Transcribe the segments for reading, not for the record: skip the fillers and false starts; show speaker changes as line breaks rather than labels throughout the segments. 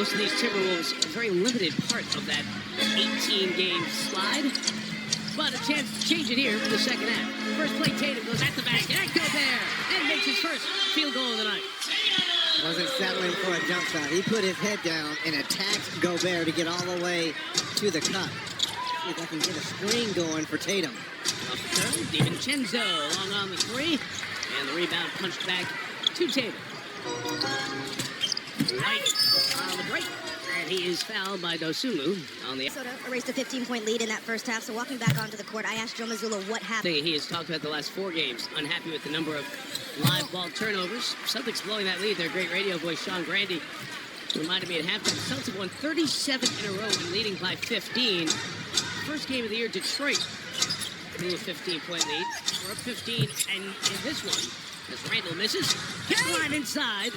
Most of these Timberwolves, a very limited part of that 18-game slide. But a chance to change it here for the second half. First play, Tatum goes at the basket, and Gobert, and makes his first field goal of the night.
Wasn't settling for a jump shot. He put his head down and attacked Gobert to get all the way to the cup. See if I can get a string going for Tatum.
Off the turn, DiVincenzo long on the three, and the rebound punched back to Tatum. White on the break, and he is fouled by Dosunmu on the...
Minnesota erased a 15-point lead in that first half, so walking back onto the court, I asked Joe Mazzulla what happened.
He has talked about the last 4 games, unhappy with the number of live ball turnovers. Celtics blowing that lead. Their great radio voice, Sean Grandy, reminded me at halftime. The Celtics have won 37 in a row and leading by 15. First game of the year, Detroit blew a 15-point lead. We're up 15, and in this one, as Randall misses, line inside.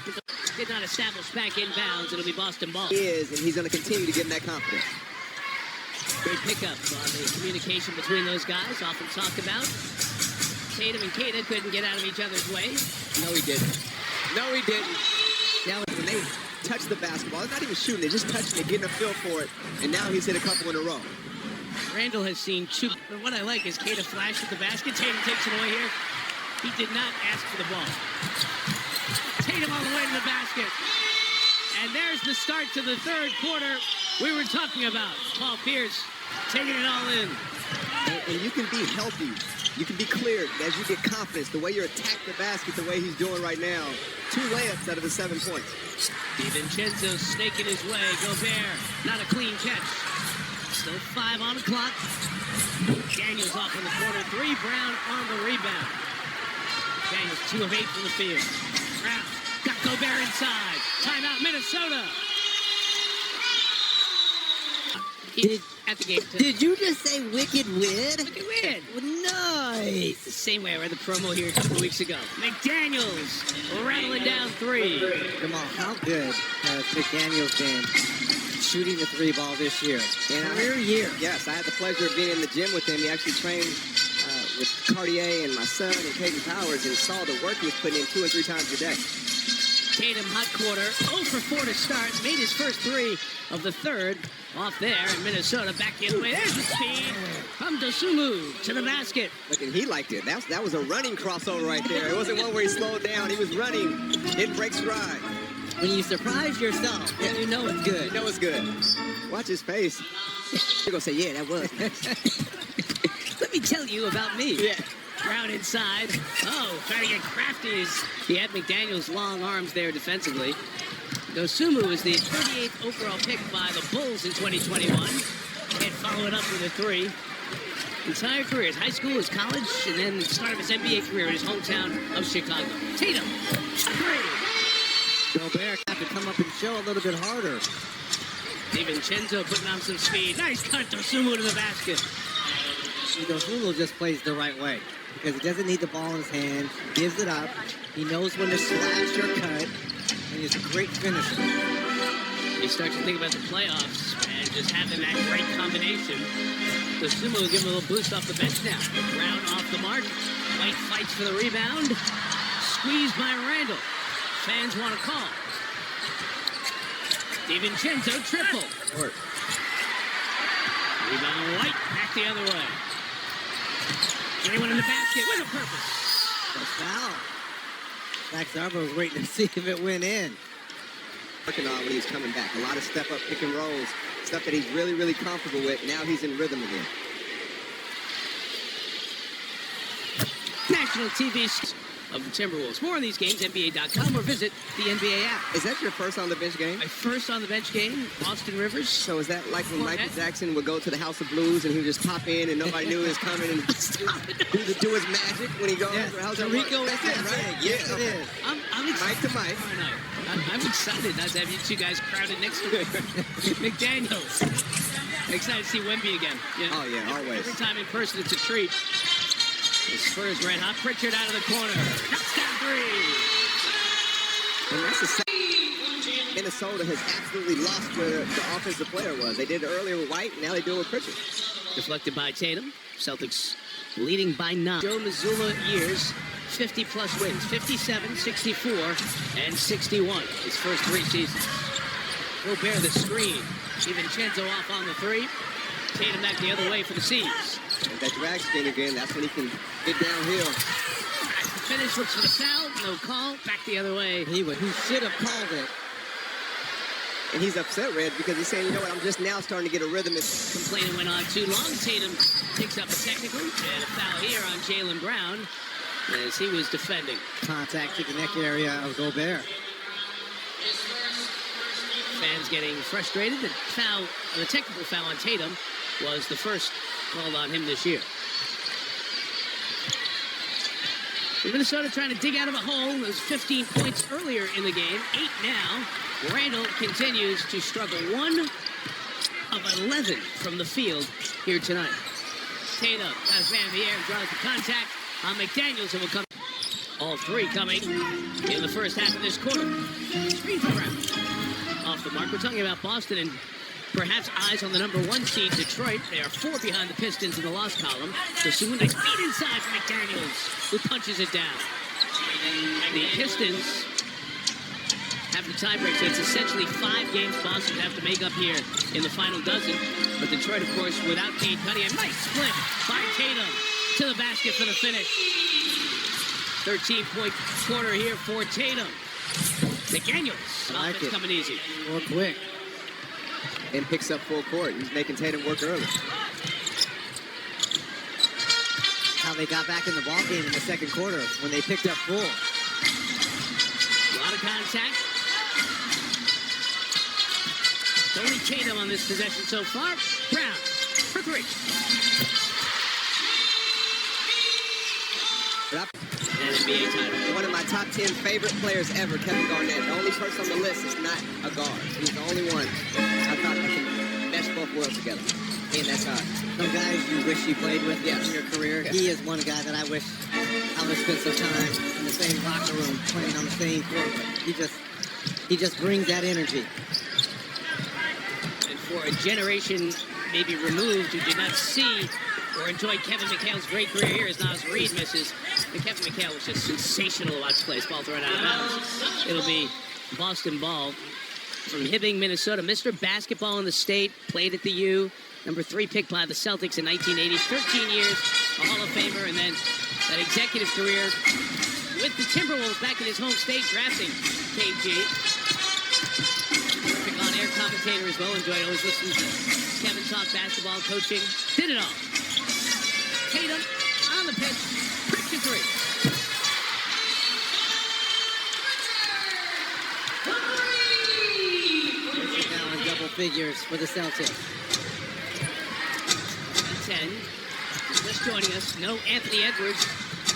Did not establish back inbounds. It'll be Boston ball.
He is, and he's going to continue to give him that confidence.
Great pickup on the communication between those guys, often talked about. Tatum and Kata couldn't get out of each other's way.
No, he didn't. No, he didn't. Now, when they touch the basketball, it's not even shooting. They're just touching it, getting a feel for it, and now he's hit a couple in a row.
Randall has seen 2. But what I like is Kata flash at the basket. Tatum takes it away here. He did not ask for the ball. Tatum all the way to the basket. And there's the start to the third quarter we were talking about. Paul Pierce taking it all in.
And you can be healthy. You can be clear as you get confidence. The way you attack the basket, the way he's doing right now. 2 layups out of the 7 points.
DiVincenzo snaking his way. Gobert, not a clean catch. Still 5 on the clock. Daniels off in the corner 3. Brown on the rebound. Daniels 2 of 8 from the field. Brown got Gobert inside. Timeout, Minnesota. At the game.
Did you just say wicked win?
Wicked win.
Nice.
The same way I read the promo here a couple of weeks ago. McDaniels rattling down 3.
Come on, how good has McDaniels been shooting the 3 ball this year? Career year.
Yes, I had the pleasure of being in the gym with him. He actually trained with Cartier and my son and Caden Powers and saw the work he was putting in 2 and 3 times a day.
Tatum, hot quarter, 0 for 4 to start. Made his first 3 of the third. Off there, and Minnesota back in the way. There's the speed from Dosunmu to the basket.
Look, and he liked it. That was a running crossover right there. It wasn't one where he slowed down. He was running. Didn't break stride.
When you surprise yourself, then you know it's good.
You know it's good. Watch his face. You're going to say, yeah, that was nice.
Let me tell you about me.
Yeah.
Brown inside. Oh, trying to get crafty. He had McDaniels' long arms there defensively. Dosunmu is the 38th overall pick by the Bulls in 2021. And follow it up with a 3. Entire career, his high school, his college, and then the start of his NBA career in his hometown of Chicago. Tatum, 3.
Gobert have to come up and show a little bit harder.
DiVincenzo putting on some speed. Nice cut, Dosunmu to the basket.
Dosunmu just plays the right way because he doesn't need the ball in his hand. He gives it up. He knows when to slash or cut. And he's a great finisher.
You start to think about the playoffs and just having that great combination. Dosunmu will give him a little boost off the bench now. Brown off the mark. White fights for the rebound. Squeezed by Randall. Fans want to call. DiVincenzo triple. Rebound White back the other way. Anyone in the basket with a purpose.
A foul. Max Arbor was waiting to see if it went in.
Working on when he's coming back. A lot of step-up pick and rolls. Stuff that he's really, really comfortable with. Now he's in rhythm again.
National TV of the Timberwolves. More on these games, NBA.com, or visit the NBA app.
Is that your first on the bench game?
My first on the bench game, Austin Rivers.
So is that like when Michael Jackson would go to the House of Blues and he would just pop in and nobody knew he was coming and do his magic when he goes to the House of Blues?
Rico,
that's it, right?
Yes, it is.
I'm excited.
Mic to mic.
I'm excited not to have you 2 guys crowded next to me. McDaniels. I'm excited to see Wemby again. You know,
oh, yeah, always.
Every time in person, it's a treat. The Spurs red hot. Pritchard out of the corner. Knocks down 3.
And that's the second. Minnesota has absolutely lost where the offensive player was. They did it earlier with White, now they do it with Pritchard.
Deflected by Tatum. Celtics leading by 9. Joe Mazzulla years, 50-plus wins. 57, 64, and 61. His first 3 seasons. Gobert the screen. DiVincenzo off on the three. Tatum back the other way for the C's.
And that drag screen again, that's when he can get downhill.
Finish, looks for the foul. No call. Back the other way.
He should have called it.
And he's upset, Red, because he's saying, you know what, I'm just now starting to get a rhythm.
Complaining went on too long. Tatum picks up a technical and a foul here on Jaylen Brown as he was defending.
Contact to the neck area of Gobert.
Fans getting frustrated. The technical foul on Tatum was the first called on him this year. Minnesota trying to dig out of a hole. It was 15 points earlier in the game. 8 now. Randall continues to struggle. 1 of 11 from the field here tonight. Tatum has man in the air, draws the contact on McDaniels, and will come. All three coming in the first half of this quarter. Screen for Brown. Off the mark. We're talking about Boston and perhaps eyes on the number 1 seed, Detroit. They are 4 behind the Pistons in the loss column. So soon they feed inside for McDaniels, who punches it down. The Pistons have the tiebreak, so it's essentially 5 games Boston have to make up here in the final dozen. But Detroit, of course, without Cade Cunningham. Nice split by Tatum to the basket for the finish. 13-point quarter here for Tatum. McDaniels,
I like
offense
it.
coming easy.
More quick.
And picks up full court. He's making Tatum work early.
How they got back in the ball game in the second quarter when they picked up full.
A lot of contact. Only Tatum on this possession so far. Brown for 3. And NBA title.
One of my top 10 favorite players ever, Kevin Garnett. The only person on the list is not a guard. He's the only one I thought that can mesh both worlds together. And that's hard.
Some guys you wish you played with in your career. He is one guy that I wish I would spend some time in the same locker room playing on the same court. He just brings that energy.
And for a generation maybe removed who did not see or enjoy Kevin McHale's great career here as Nas Reed misses. And Kevin McHale was just sensational to watch play. His ball thrown out of bounds. It'll be Boston ball from Hibbing, Minnesota. Mr. Basketball in the state, played at the U. Number 3 pick by the Celtics in 1980. 13 years, a Hall of Famer, and then that executive career with the Timberwolves back in his home state, drafting KG. Perfect on-air commentator as well. Enjoyed always listening to Kevin talk basketball, coaching. Did it all. Tatum on the pitch, quick to 3.
Now in double figures for the Celtics.
10. Just joining us, no Anthony Edwards.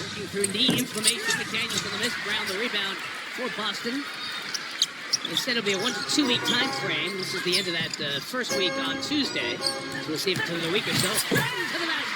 Working through knee inflammation. McDaniels on the miss. Brown the rebound for Boston. Instead, it'll be a 1 to 2 week time frame. This is the end of that first week on Tuesday. So we'll see if it's in a week or so. Right into the basket.